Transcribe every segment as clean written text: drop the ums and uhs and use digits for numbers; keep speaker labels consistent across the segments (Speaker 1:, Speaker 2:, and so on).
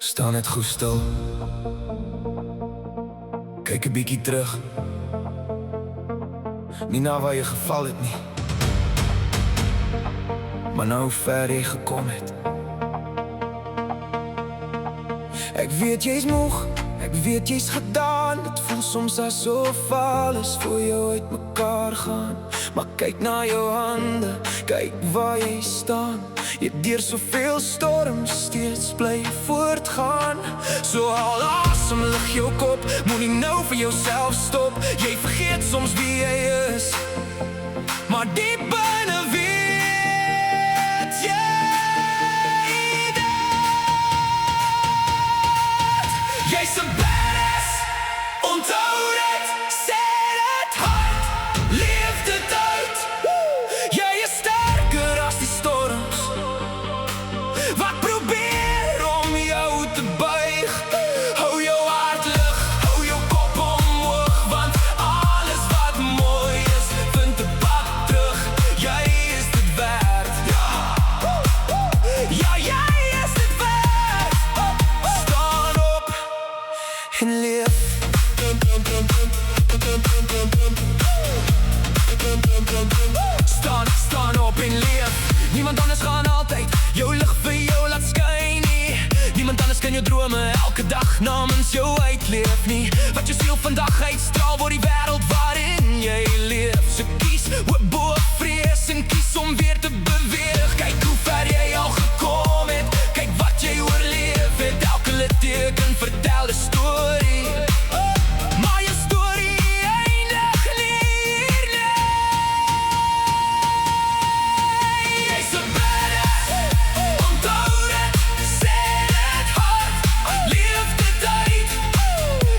Speaker 1: Sta net goed stil. Kyk 'n bietjie terug. Nie na waar jy geval het nie, maar nou hoe ver jy gekom het. Ek weet jy's moeg, ek weet jy's gedaan. Dit voel soms asof alles voor jou uit mekaar gaan. Maar kyk na jou hande, kyk waar jy staan. Jy het deur soveel storms steeds bly voortgaan. So haal asem, lig jou kop, moenie nou vir jouself stop. Jy vergeet soms wie jy is, maar diep binne weet jy dit. Jy's 'n badass, onthou dit, sê dit hard, leef dit uit. Jy is sterker as die storms wat probeer om jou te buig. Hou jou hart lig, hou jou kop omhoog, want alles wat mooi is, vind 'n pad terug. Jy is dit werd. Ja, jy is dit werd. Staan op en leef. Staan op en leef. Niemand anders gaan altyd jou lig vir jou laat skyn nie. Niemand anders kan jou drome elke dag namens jou uitleef nie. Wat jou siel vandag uitstraal word die wêreld waarin jy leef. So kies hoop bo vrees en kies om weer te beweeg. Kyk hoe ver jy al gekom het, kyk wat jy oorleef het. Elke litteken vertel 'n storie, maar jou storie eindig nie hier nie. Jy's 'n badass, onthou dit, sê dit hard, leef dit uit.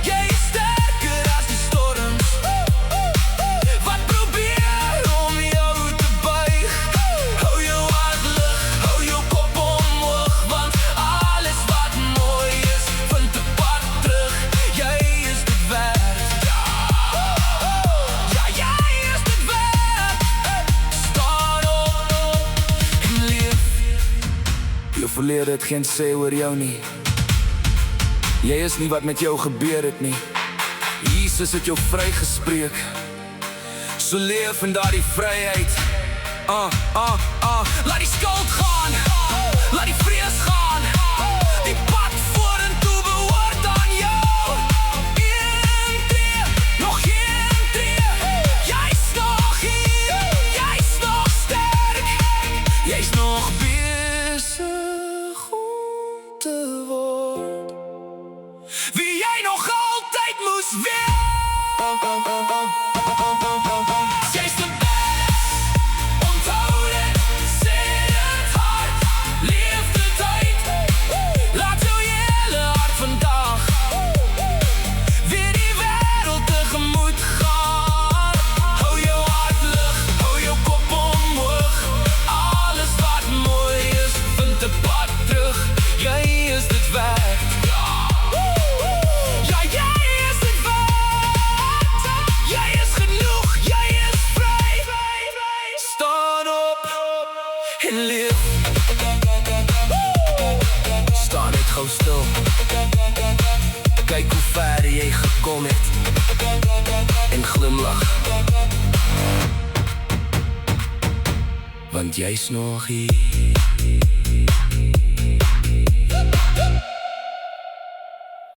Speaker 1: Jy is sterker as die storms wat probeer om jou te buig. Hou jou hart lig, hou jou kop omhoog, want alles wat mooi is, vind 'n pad terug. Jy is dit werd. Ja, jy is dit werd. Staan op en leef. Jou verlede het geen sê oor jou nie. Jy is nie wat met jou gebeur het nie. Jesus het jou vrygespreek. So leef in daardie vryheid. Laat die skuld gaan, laat die vrees gaan. Die pad vorentoe behoort aan jou. Een tree, nog geen tree. Jy's nog hier, jy's nog sterk. Jy's nog besig om te word wie jy nog altyd moes wees. Jy's 'n badass, onthou dit, sê dit hard, leef dit uit. Laat jou hele hart vandag weer die wêreld tegemoet gaan. Hou jou hart lig, hou jou kop omhoog. Alles wat mooi is, vind 'n pad terug. Jy is dit werd. Ja, jy is dit werd. Jy is genoeg, jy is vry. Staan op en leef. Staan net gou stil. Kyk hoe ver jy gekom het en glimlag, want jy's nog hier.